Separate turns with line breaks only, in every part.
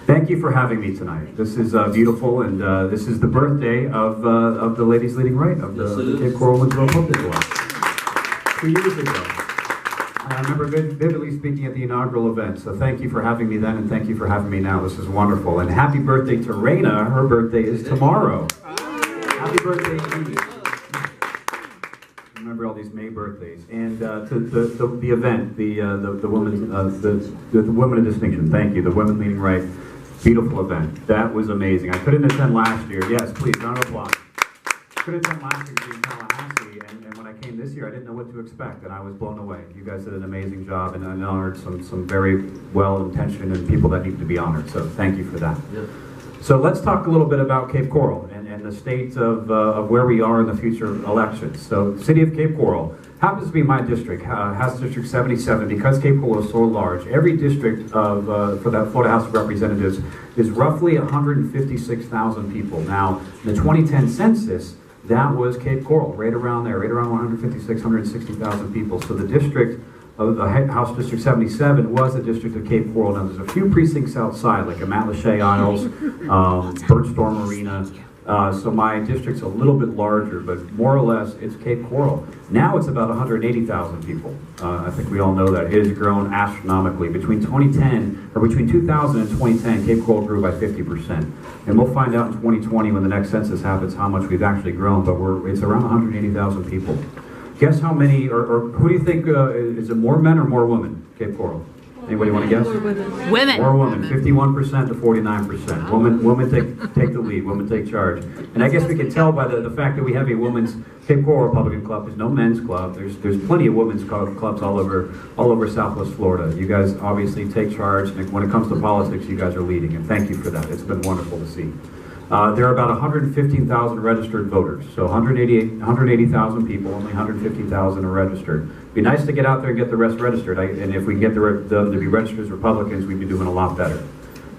Thank you for having me tonight. This is beautiful, and this is the birthday of the Ladies Leading Right of the Cape Coral Women's Public Club. 2 years ago. I remember vividly speaking at the inaugural event, so thank you for having me then, and thank you for having me now. This is wonderful. And happy birthday to Raina. Her birthday is tomorrow. Happy birthday to you. Remember all these May birthdays. And to the event, the Women of Distinction. Thank you. The Women Leading Right. Beautiful event. That was amazing. I couldn't attend last year. Yes, please, round of applause. Couldn't attend last year in Tallahassee, and when I came this year, I didn't know what to expect, and I was blown away. You guys did an amazing job, and honored some very well-intentioned and people that need to be honored. So thank you for that. Yep. So let's talk a little bit about Cape Coral and the state of where we are in the future elections. So the city of Cape Coral happens to be my district, House District 77. Because Cape Coral is so large, every district for the Florida House of Representatives is roughly 156,000 people. Now, in the 2010 census, that was Cape Coral, right around there, right around 156, 160,000 people. So the district of the House District 77 was the district of Cape Coral. Now, there's a few precincts outside, like Matlacha Isles, Birdstorm Marina. So my district's a little bit larger, but more or less it's Cape Coral. Now it's about 180,000 people. I think we all know that. It has grown astronomically. Between 2000 and 2010, Cape Coral grew by 50%. And we'll find out in 2020 when the next census happens how much we've actually grown, but it's around 180,000 people. Guess how many, or who do you think, is it more men or more women, Cape Coral? Anybody want to guess?
Women.
More women, 51% to 49%. Women take the lead, women take charge. And I guess we can tell by the fact that we have a women's Cape Coral Republican Club. There's no men's club. There's plenty of women's clubs all over Southwest Florida. You guys obviously take charge, and when it comes to politics, you guys are leading, and thank you for that. It's been wonderful to see. There are about 115,000 registered voters, so 180,000 people, only 115,000 are registered. It'd be nice to get out there and get the rest registered, and if we can get them to be registered as Republicans, we'd be doing a lot better.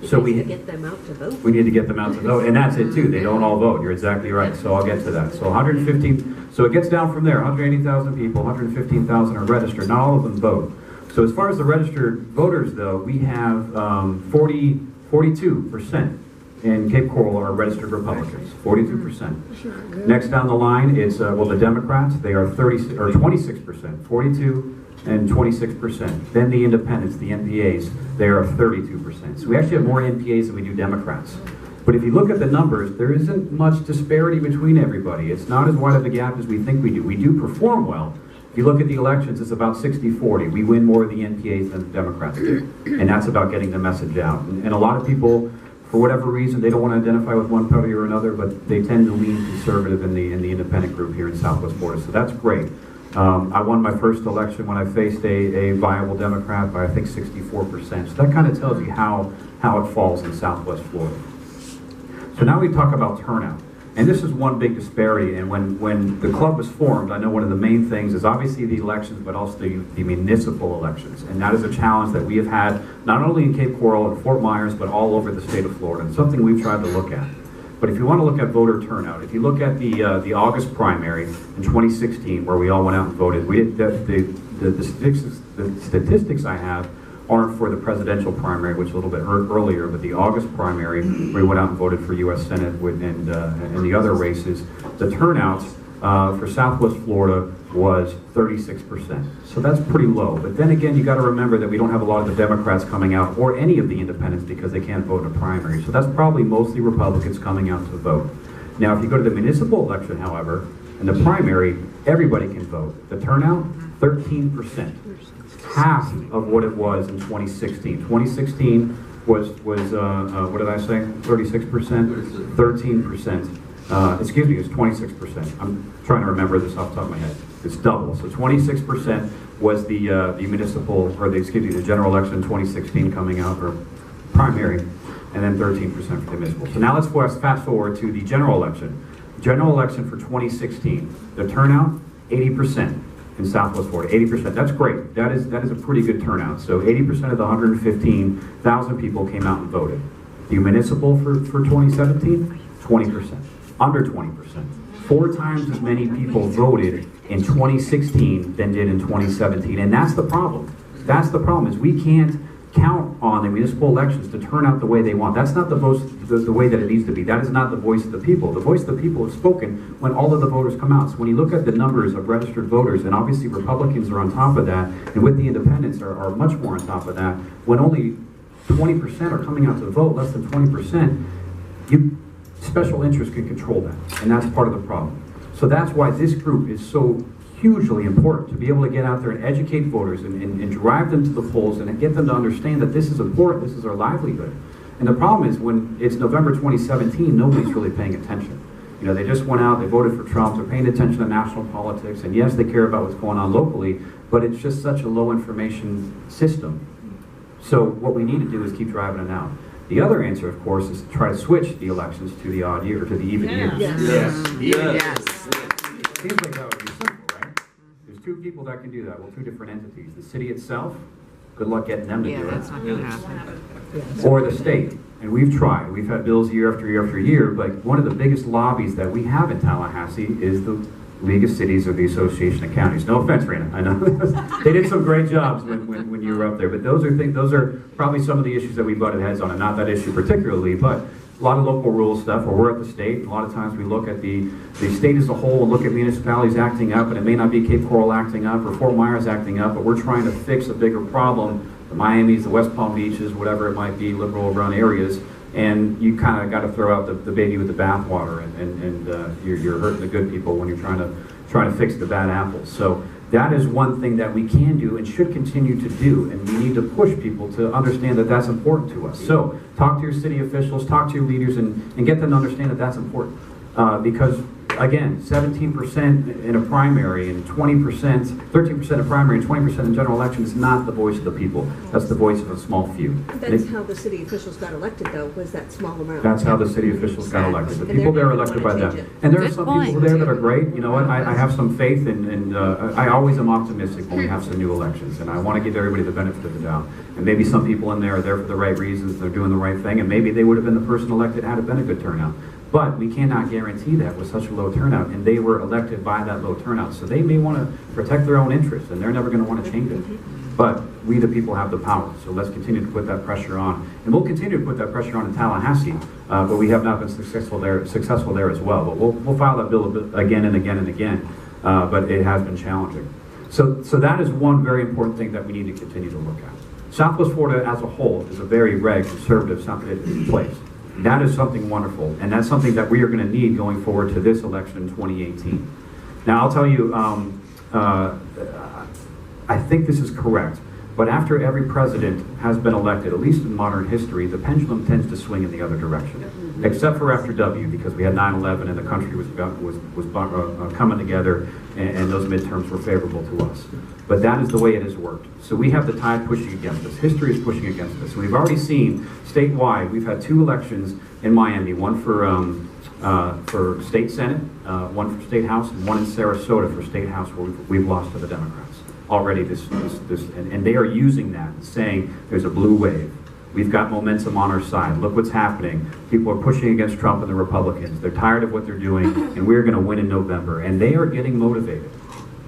So we need to get them out to vote. We need to get them out to vote, and that's it too. They don't all vote. You're exactly right. So I'll get to that. So 115. So it gets down from there. 180,000 people, 115,000 are registered. Not all of them vote. So as far as the registered voters, though, we have 42%. In Cape Coral are registered Republicans, 42%. Next down the line is the Democrats. They are 26%, 42 and 26%. Then the Independents, the NPAs, they are 32%. So we actually have more NPAs than we do Democrats. But if you look at the numbers, there isn't much disparity between everybody. It's not as wide of a gap as we think we do. We do perform well. If you look at the elections, it's about 60-40. We win more of the NPAs than the Democrats do. And that's about getting the message out. And a lot of people, for whatever reason, they don't want to identify with one party or another, but they tend to lean conservative in the independent group here in Southwest Florida. So that's great. I won my first election when I faced a viable Democrat by I think 64%. So that kind of tells you how it falls in Southwest Florida. So now we talk about turnout. And this is one big disparity, and when the club was formed, I know one of the main things is obviously the elections, but also the municipal elections. And that is a challenge that we have had, not only in Cape Coral and Fort Myers, but all over the state of Florida. It's something we've tried to look at. But if you want to look at voter turnout, if you look at the August primary in 2016, where we all went out and voted, the statistics I have aren't for the presidential primary, which is a little bit earlier, but the August primary, where we went out and voted for U.S. Senate and the other races, the turnout for Southwest Florida was 36%. So that's pretty low. But then again, you got to remember that we don't have a lot of the Democrats coming out, or any of the independents, because they can't vote in a primary. So that's probably mostly Republicans coming out to vote. Now, if you go to the municipal election, however, in the primary, everybody can vote. The turnout, 13%. Half of what it was in 2016. 2016 was what did I say? 36%? 13%. Excuse me, it's 26%. I'm trying to remember this off the top of my head. It's double. So 26% was the municipal, or the general election in 2016 coming out, or primary, and then 13% for the municipal. So now let's fast forward to the general election. General election for 2016. The turnout, 80%. In Southwest Florida, 80%. That's great. That is a pretty good turnout. So 80% of the 115,000 people came out and voted. The municipal for 2017, 20%. Under 20%. 4 times as many people voted in 2016 than did in 2017. And that's the problem. That's the problem, is we can't count on the municipal elections to turn out the way they want. That's not the way that it needs to be. That is not the voice of the people. The voice of the people is spoken when all of the voters come out. So when you look at the numbers of registered voters, and obviously Republicans are on top of that, and with the independents are much more on top of that, when only 20% are coming out to vote, less than 20%, special interests can control that, and that's part of the problem. So that's why this group is so hugely important, to be able to get out there and educate voters and drive them to the polls and get them to understand that this is important, this is our livelihood. And the problem is when it's November 2017, nobody's really paying attention. You know, they just went out, they voted for Trump, they're paying attention to national politics, and yes, they care about what's going on locally, but it's just such a low information system. So what we need to do is keep driving it out. The other answer, of course, is to try to switch the elections to the odd year, to the even year. It seems like that would be simple, right? There's two people that can do that. Well, two different entities. The city itself, good luck getting them to do it.
That's not going to happen.
Or the state. And we've tried. We've had bills year after year after year, but one of the biggest lobbies that we have in Tallahassee is the League of Cities or the Association of Counties. No offense, Rena. I know they did some great jobs when you were up there, but those are probably some of the issues that we butted heads on, and not that issue particularly, but a lot of local rules stuff. Where we're at the state, a lot of times we look at the state as a whole and look at municipalities acting up, and it may not be Cape Coral acting up or Fort Myers acting up, but we're trying to fix a bigger problem. The Miamis, the West Palm Beaches, whatever it might be, liberal run areas. And you kind of got to throw out the baby with the bathwater, and you're hurting the good people when you're trying to fix the bad apples. So that is one thing that we can do and should continue to do, and we need to push people to understand that that's important to us. So talk to your city officials, talk to your leaders, and get them to understand that that's important. Because again, 17% in a primary and 13% in primary and 20% in general election is not the voice of the people. That's the voice of a small few.
That's how the city officials got elected, though, was that small amount.
That's how the city officials got elected. The people there are elected by them. And there are some people there that are great. You know what? I have some faith, and I always am optimistic when we have some new elections, and I want to give everybody the benefit of the doubt. And maybe some people in there are there for the right reasons, they're doing the right thing, and maybe they would have been the person elected had it been a good turnout. But we cannot guarantee that with such a low turnout, and they were elected by that low turnout. So they may want to protect their own interests, and they're never going to want to change it. But we, the people, have the power. So let's continue to put that pressure on. And we'll continue to put that pressure on in Tallahassee, but we have not been successful there as well. But we'll file that bill again and again and again, but it has been challenging. So that is one very important thing that we need to continue to look at. Southwest Florida as a whole is a very red, conservative place. That is something wonderful, and that's something that we are going to need going forward to this election in 2018. Now, I'll tell you, I think this is correct, but after every president has been elected, at least in modern history, the pendulum tends to swing in the other direction, except for after W, because we had 9/11 and the country was coming together, and those midterms were favorable to us. But that is the way it has worked. So we have the tide pushing against us. History is pushing against us. And we've already seen statewide, we've had 2 elections in Miami, one for state senate, one for state house, and one in Sarasota for state house, where we've lost to the Democrats already. And they are using that, saying there's a blue wave. We've got momentum on our side. Look what's happening. People are pushing against Trump and the Republicans. They're tired of what they're doing, and we're going to win in November. And they are getting motivated.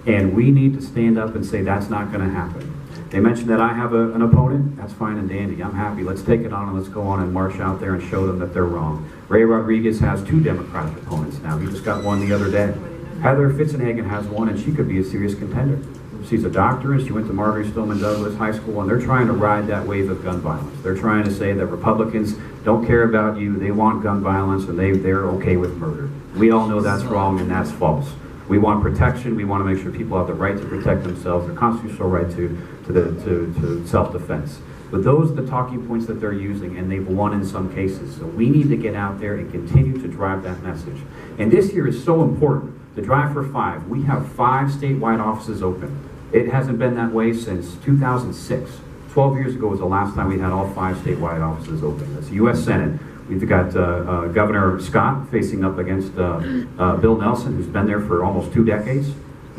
And we need to stand up and say that's not going to happen. They mentioned that I have an opponent. That's fine and dandy. I'm happy. Let's take it on and let's go on and march out there and show them that they're wrong. Ray Rodriguez has 2 Democratic opponents now. He just got one the other day. Heather Fitzenhagen has one, and she could be a serious contender. She's a doctor, and she went to Marjorie Stoneman Douglas High School, and they're trying to ride that wave of gun violence. They're trying to say that Republicans don't care about you, they want gun violence, and they're okay with murder. We all know that's wrong and that's false. We want protection. We want to make sure people have the right to protect themselves, their constitutional right to self-defense. But those are the talking points that they're using, and they've won in some cases. So we need to get out there and continue to drive that message. And this year is so important. The Drive for 5. We have 5 statewide offices open. It hasn't been that way since 2006. 12 years ago was the last time we had all 5 statewide offices open. That's the U.S. Senate. We've got Governor Scott facing up against Bill Nelson, who's been there for almost 2 decades.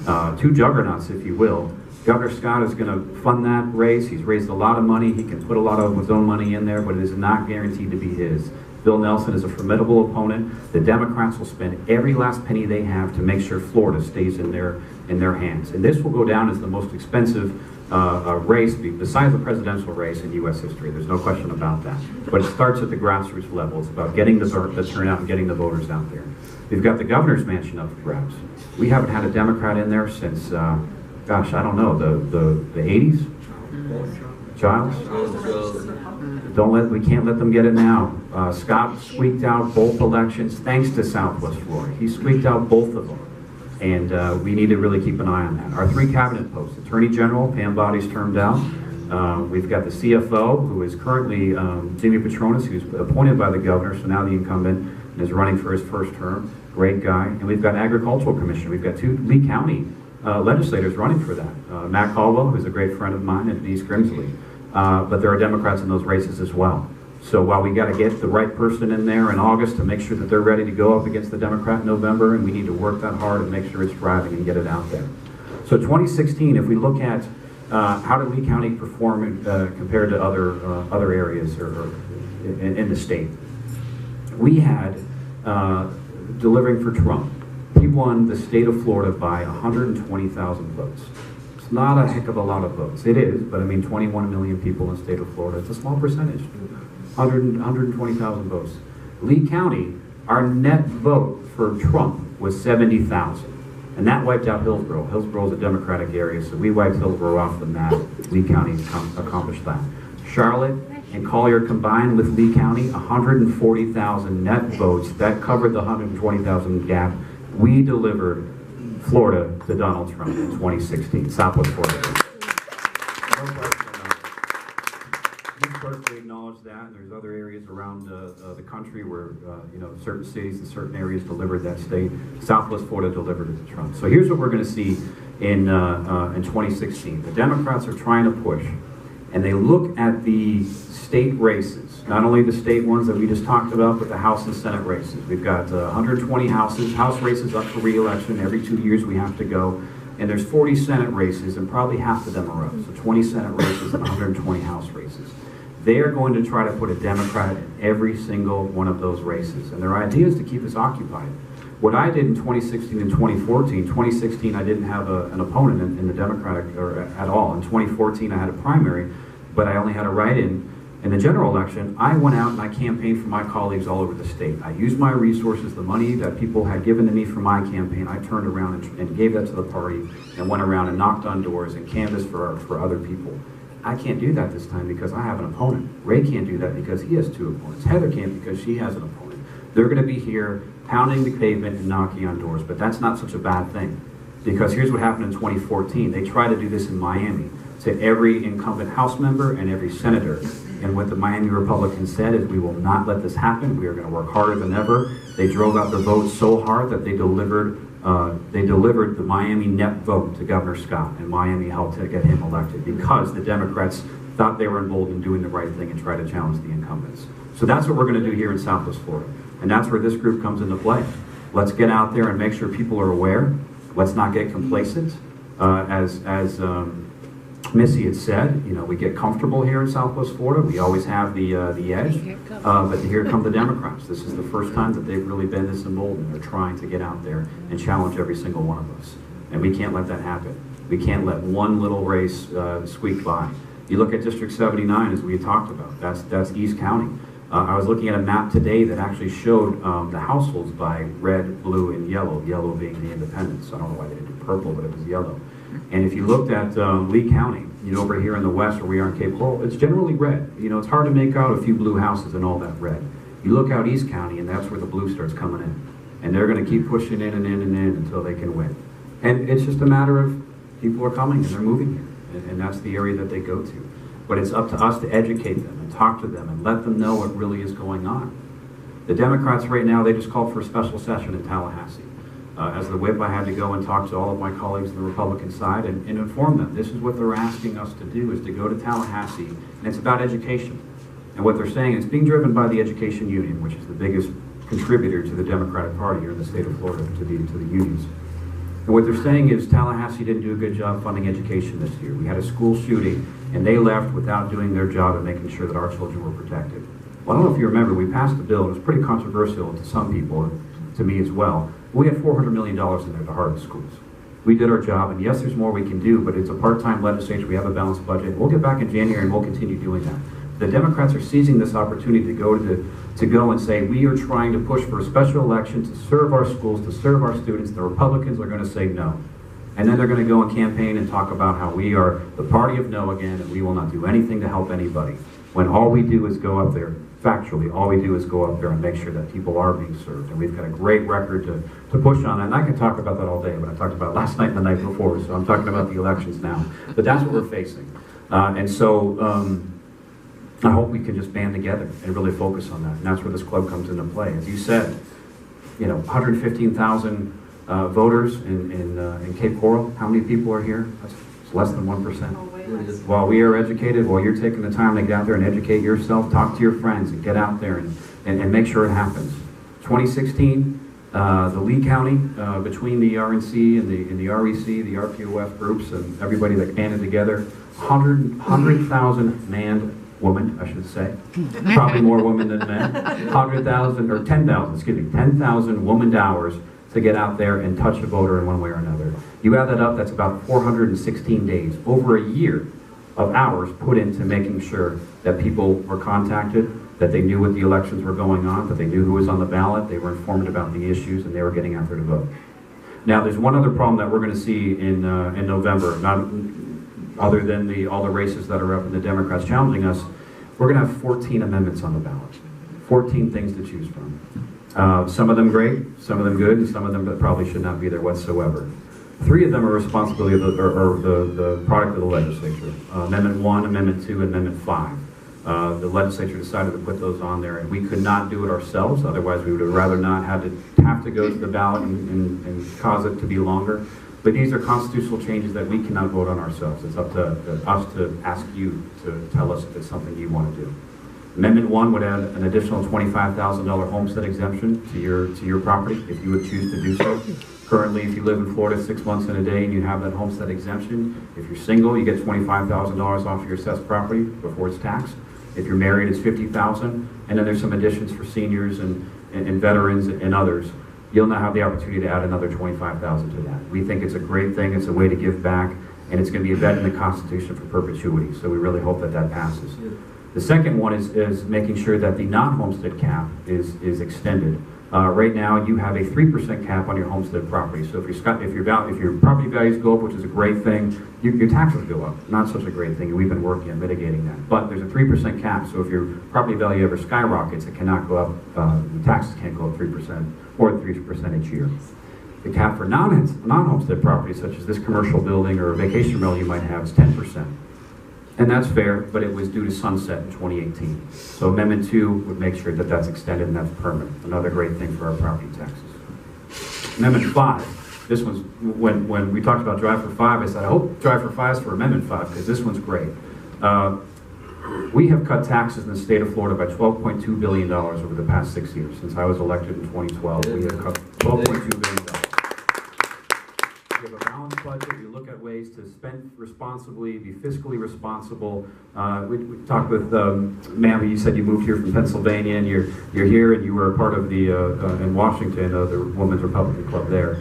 2 juggernauts, if you will. Governor Scott is going to fund that race. He's raised a lot of money. He can put a lot of his own money in there, but it is not guaranteed to be his. Bill Nelson is a formidable opponent. The Democrats will spend every last penny they have to make sure Florida stays in their hands. And this will go down as the most expensive race besides the presidential race in U.S. history. There's no question about that. But it starts at the grassroots level. It's about getting the turnout and getting the voters out there. We've got the governor's mansion up for grabs. We haven't had a Democrat in there since, gosh, I don't know, the 80s? Giles? We can't let them get it now. Scott squeaked out both elections thanks to Southwest Florida. He squeaked out both of them. And we need to really keep an eye on that. Our 3 cabinet posts: Attorney General, Pam Body's termed out. We've got the CFO, who is currently Jimmy Petronis, who's appointed by the governor, so now the incumbent, and is running for his first term. Great guy. And we've got Agricultural Commission. We've got 2 Lee County legislators running for that. Matt Caldwell, who's a great friend of mine at East Grimsley. But there are Democrats in those races as well. So while we got to get the right person in there in August to make sure that they're ready to go up against the Democrat in November, and we need to work that hard and make sure it's driving and get it out there. So 2016, if we look at how did Lee County perform compared to other areas or in the state, we had delivering for Trump. He won the state of Florida by 120,000 votes. It's not a heck of a lot of votes. It is, but I mean 21 million people in the state of Florida. It's a small percentage. 120,000 votes. Lee County, our net vote for Trump was 70,000. And that wiped out Hillsborough. Hillsborough is a Democratic area, so we wiped Hillsborough off the map. Lee County accomplished that. Charlotte and Collier combined with Lee County, 140,000 net votes. That covered the 120,000 gap. We delivered Florida to Donald Trump in 2016, Southwest Florida. We acknowledge that, and there's other areas around the country where certain cities and certain areas delivered that state. Southwest Florida delivered it to Trump. So here's what we're going to see in 2016. The Democrats are trying to push, and they look at the state races, not only the state ones that we just talked about, but the House and Senate races. We've got 120 House races up for re-election. Every 2 years we have to go. And there's 40 Senate races, and probably half of them are up. So 20 Senate races and 120 House races. They are going to try to put a Democrat in every single one of those races. And their idea is to keep us occupied. What I did in 2016 and 2014, 2016 I didn't have an opponent in the Democratic or at all. In 2014 I had a primary, but I only had a write-in. In the general election, I went out and I campaigned for my colleagues all over the state. I used my resources, the money that people had given to me for my campaign, I turned around and gave that to the party and went around and knocked on doors and canvassed for other people. I can't do that this time because I have an opponent. Ray can't do that because he has 2 opponents. Heather can't because she has an opponent. They're going to be here pounding the pavement and knocking on doors, but that's not such a bad thing. Because here's what happened in 2014. They tried to do this in Miami to every incumbent House member and every senator. And what the Miami Republicans said is, we will not let this happen. We are going to work harder than ever. They drove out the votes so hard that they delivered the Miami net vote to Governor Scott, and Miami helped to get him elected because the Democrats thought they were emboldened doing the right thing and tried to challenge the incumbents. So that's what we're going to do here in Southwest Florida. And that's where this group comes into play. Let's get out there and make sure people are aware. Let's not get complacent. As Missy had said, we get comfortable here in Southwest Florida. We always have the edge, but here come the Democrats. This is the first time that they've really been this emboldened. They're trying to get out there and challenge every single one of us, and we can't let that happen. We can't let one little race squeak by. You look at District 79, as we had talked about. That's East County. I was looking at a map today that actually showed the households by red, blue, and yellow. Yellow being the independents. I don't know why they didn't do purple, but it was yellow. And if you looked at Lee County, over here in the west where we are in Cape Coral, it's generally red. It's hard to make out a few blue houses and all that red. You look out East County, and that's where the blue starts coming in. And they're going to keep pushing in and in and in until they can win. And it's just a matter of people are coming and they're moving here. And that's the area that they go to. But it's up to us to educate them and talk to them and let them know what really is going on. The Democrats right now, they just called for a special session in Tallahassee. As the whip, I had to go and talk to all of my colleagues on the Republican side and inform them. This is what they're asking us to do, is to go to Tallahassee, and it's about education. And what they're saying, it's being driven by the Education Union, which is the biggest contributor to the Democratic Party here in the state of Florida, to the unions. And what they're saying is Tallahassee didn't do a good job funding education this year. We had a school shooting, and they left without doing their job and making sure that our children were protected. Well, I don't know if you remember, we passed a bill. It was pretty controversial to some people, to me as well. We had $400 million in there to harden schools. We did our job, and yes, there's more we can do, but it's a part-time legislature. We have a balanced budget. We'll get back in January, and we'll continue doing that. The Democrats are seizing this opportunity to go and say, we are trying to push for a special election to serve our schools, to serve our students. The Republicans are going to say no. And then they're going to go and campaign and talk about how we are the party of no again, and we will not do anything to help anybody. When all we do is go up there, factually, all we do is go up there and make sure that people are being served. And we've got a great record to push on that. And I can talk about that all day, but I talked about it last night and the night before, so I'm talking about the elections now. But that's what we're facing. And so I hope we can just band together and really focus on that. And that's where this club comes into play. As you said, 115,000 voters in Cape Coral. How many people are here? It's less than 1%. While we are educated, while you're taking the time to get out there and educate yourself, talk to your friends and get out there and make sure it happens. 2016, the Lee County, between the RNC and the REC, the RPOF groups, and everybody that banded together, 100,000 manned women, I should say, probably more women than men, 100,000 or 10,000, excuse me, 10,000 woman hours to get out there and touch a voter in one way or another. You add that up, that's about 416 days, over a year of hours put into making sure that people were contacted, that they knew what the elections were going on, that they knew who was on the ballot, they were informed about the issues, and they were getting out there to vote. Now, there's one other problem that we're going to see in November, not other than all the races that are up and the Democrats challenging us. We're going to have 14 amendments on the ballot, 14 things to choose from. Some of them great, some of them good, and some of them that probably should not be there whatsoever. 3 of them are responsibility of the product of the legislature. Amendment 1, Amendment 2, and Amendment 5. The legislature decided to put those on there, and we could not do it ourselves. Otherwise, we would have rather not have to go to the ballot and cause it to be longer. But these are constitutional changes that we cannot vote on ourselves. It's up to us to ask you to tell us if it's something you want to do. Amendment 1 would add an additional $25,000 homestead exemption to your property if you would choose to do so. Currently, if you live in Florida 6 months and a day and you have that homestead exemption, if you're single, you get $25,000 off your assessed property before it's taxed. If you're married, it's $50,000, and then there's some additions for seniors and veterans and others. You'll now have the opportunity to add another $25,000 to that. We think it's a great thing. It's a way to give back, and it's going to be embedded in the Constitution for perpetuity. So we really hope that that passes. The second one is making sure that the non-homestead cap is extended. Right now, you have a 3% cap on your homestead property. So if your property values go up, which is a great thing, your taxes go up. Not such a great thing, and we've been working on mitigating that. But there's a 3% cap, so if your property value ever skyrockets, it cannot go up. The taxes can't go up 3% or 3% each year. The cap for non-homestead properties, such as this commercial building or a vacation rental you might have, is 10%. And that's fair, but it was due to sunset in 2018. So Amendment 2 would make sure that that's extended and that's permanent. Another great thing for our property taxes. Amendment 5. This one's, when we talked about Drive for 5, I said, I hope Drive for 5 is for Amendment 5, because this one's great. We have cut taxes in the state of Florida by $12.2 billion over the past 6 years. Since I was elected in 2012, we have cut $12.2 billion. We have a balanced budget. We look at ways to spend responsibly, be fiscally responsible. We talked with ma'am. You said you moved here from Pennsylvania, and you're here, and you were a part of the in Washington, the Women's Republican Club there.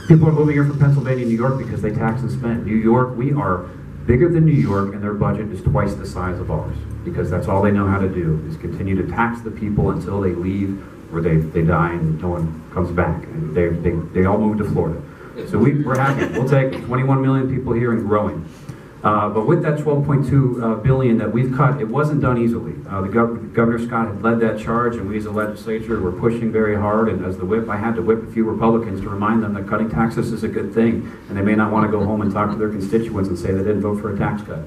People are moving here from Pennsylvania and New York because they tax and spend. New York, we are bigger than New York, and their budget is twice the size of ours because that's all they know how to do is continue to tax the people until they leave or they die and no one comes back. And they all moved to Florida. So we're happy. We'll take 21 million people here and growing. But with that 12.2 billion that we've cut, it wasn't done easily. Governor Scott had led that charge, and we as a legislature were pushing very hard. And as the whip, I had to whip a few Republicans to remind them that cutting taxes is a good thing, and they may not want to go home and talk to their constituents and say they didn't vote for a tax cut.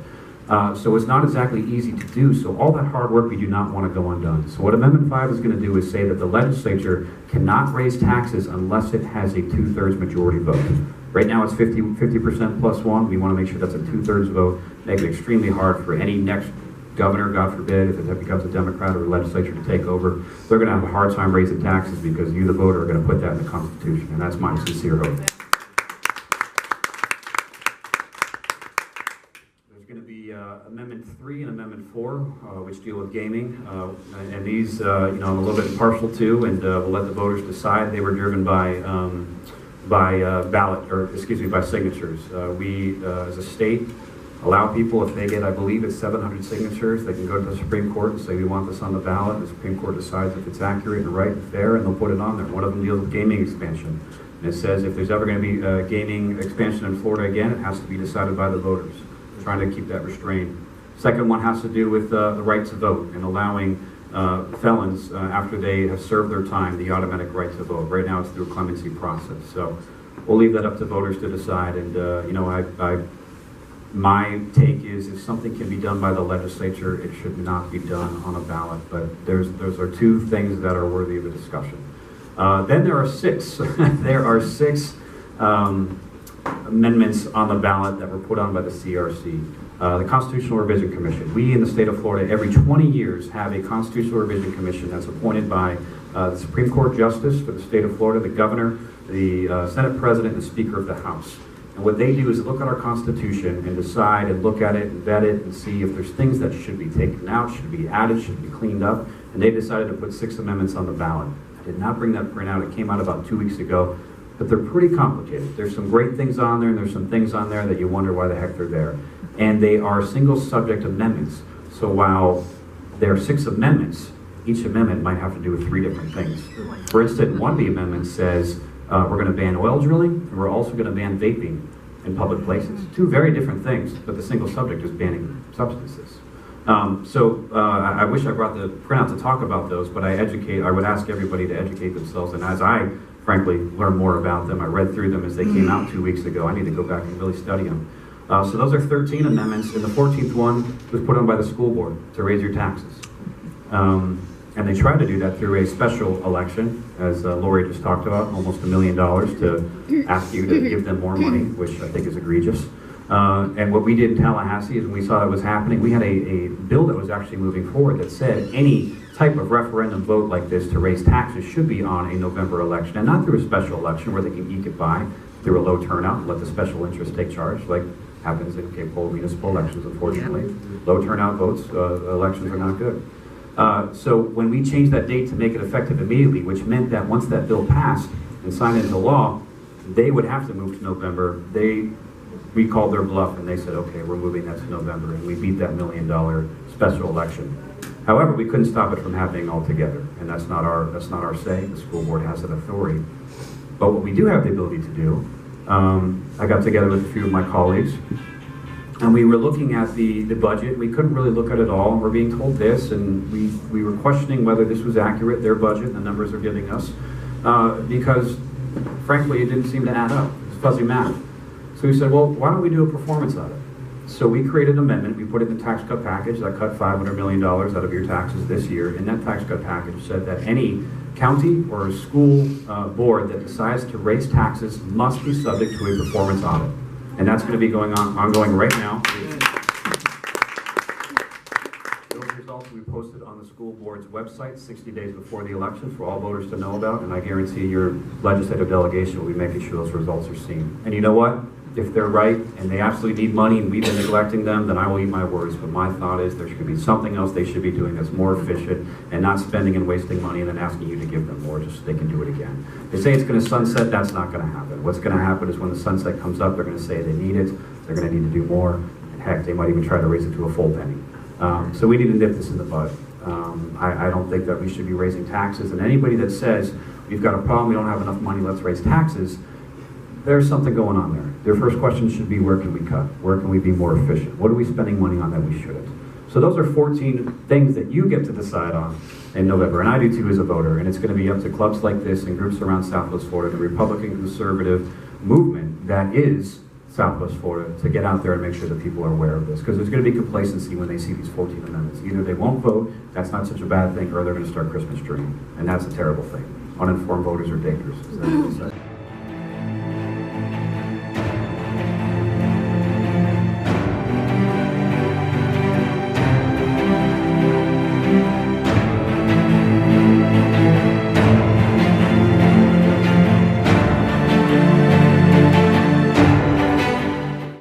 So it's not exactly easy to do. So all that hard work, we do not want to go undone. So what Amendment 5 is going to do is say that the legislature cannot raise taxes unless it has a 2/3 majority vote. Right now it's 50% plus one. We want to make sure that's a 2/3 vote, make it extremely hard for any next governor, God forbid, if it becomes a Democrat or a legislature to take over. They're going to have a hard time raising taxes because you, the voter, are going to put that in the Constitution, and that's my sincere hope. Amendment 3 and Amendment 4, which deal with gaming, and these, I'm a little bit partial to, and we'll let the voters decide. They were driven by by by signatures. We, as a state, allow people, if they get, I believe it's 700 signatures, they can go to the Supreme Court and say, we want this on the ballot. The Supreme Court decides if it's accurate and right and fair, and they'll put it on there. One of them deals with gaming expansion. And it says if there's ever going to be gaming expansion in Florida again, it has to be decided by the voters, trying to keep that restrained. Second one has to do with the right to vote and allowing felons, after they have served their time, the automatic right to vote. Right now it's through a clemency process. So we'll leave that up to voters to decide. And, you know, my take is if something can be done by the legislature, it should not be done on a ballot. But those are two things that are worthy of a discussion. Then there are six. There are six amendments on the ballot that were put on by the CRC. The Constitutional Revision Commission. We in the state of Florida, every 20 years, have a Constitutional Revision Commission that's appointed by the Supreme Court Justice for the state of Florida, the Governor, the Senate President, and the Speaker of the House. And what they do is look at our Constitution and decide and look at it and vet it and see if there's things that should be taken out, should be added, should be cleaned up. And they decided to put 6 amendments on the ballot. I did not bring that printout. It came out about 2 weeks ago. But they're pretty complicated. There's some great things on there, and there's some things on there that you wonder why the heck they're there. And they are single subject amendments. So while there are 6 amendments, each amendment might have to do with 3 different things. For instance, one of the amendments says we're going to ban oil drilling, and we're also going to ban vaping in public places. 2 very different things, but the single subject is banning substances. I wish I brought the printout to talk about those, but I would ask everybody to educate themselves, and as I frankly learn more about them, I read through them as they came out 2 weeks ago. I need to go back and really study them. So those are 13 amendments, and the 14th one was put on by the school board to raise your taxes. And they tried to do that through a special election, as Lori just talked about, almost $1 million to ask you to give them more money, which I think is egregious. And what we did in Tallahassee is when we saw that was happening, we had a bill that was actually moving forward that said any type of referendum vote like this to raise taxes should be on a November election, and not through a special election where they can eke it by through a low turnout and let the special interests take charge, like happens in Cape Coral municipal elections, unfortunately. Low turnout votes, elections are not good. So when we changed that date to make it effective immediately, which meant that once that bill passed and signed into law, they would have to move to November. We called their bluff and they said, okay, we're moving that to November, and we beat that $1 million special election. However, we couldn't stop it from happening altogether, and that's not our say. The school board has that authority. But what we do have the ability to do, I got together with a few of my colleagues, and we were looking at the budget. We couldn't really look at it all. We're being told this, and we were questioning whether this was accurate, their budget, the numbers they're giving us, because frankly, it didn't seem to add up. It's fuzzy math. So we said, well, why don't we do a performance audit? So we created an amendment. We put it in the tax cut package that cut $500 million out of your taxes this year. And that tax cut package said that any county or school board that decides to raise taxes must be subject to a performance audit. And that's going to be ongoing right now. Those results we posted on the school board's website 60 days before the election for all voters to know about. And I guarantee your legislative delegation will be making sure those results are seen. And you know what? If they're right and they absolutely need money and we've been neglecting them, then I will eat my words. But my thought is there should be something else they should be doing that's more efficient and not spending and wasting money and then asking you to give them more just so they can do it again. They say it's going to sunset. That's not going to happen. What's going to happen is when the sunset comes up, they're going to say they need it. They're going to need to do more. And heck, they might even try to raise it to a full penny. So we need to nip this in the bud. I don't think that we should be raising taxes. And anybody that says we've got a problem, we don't have enough money, let's raise taxes, there's something going on there. Their first question should be, where can we cut? Where can we be more efficient? What are we spending money on that we shouldn't? So those are 14 things that you get to decide on in November, and I do too as a voter, and it's going to be up to clubs like this and groups around Southwest Florida, the Republican conservative movement that is Southwest Florida, to get out there and make sure that people are aware of this, because there's going to be complacency when they see these 14 amendments. Either they won't vote, that's not such a bad thing, or they're going to start Christmas treeing, and that's a terrible thing. Uninformed voters are dangerous.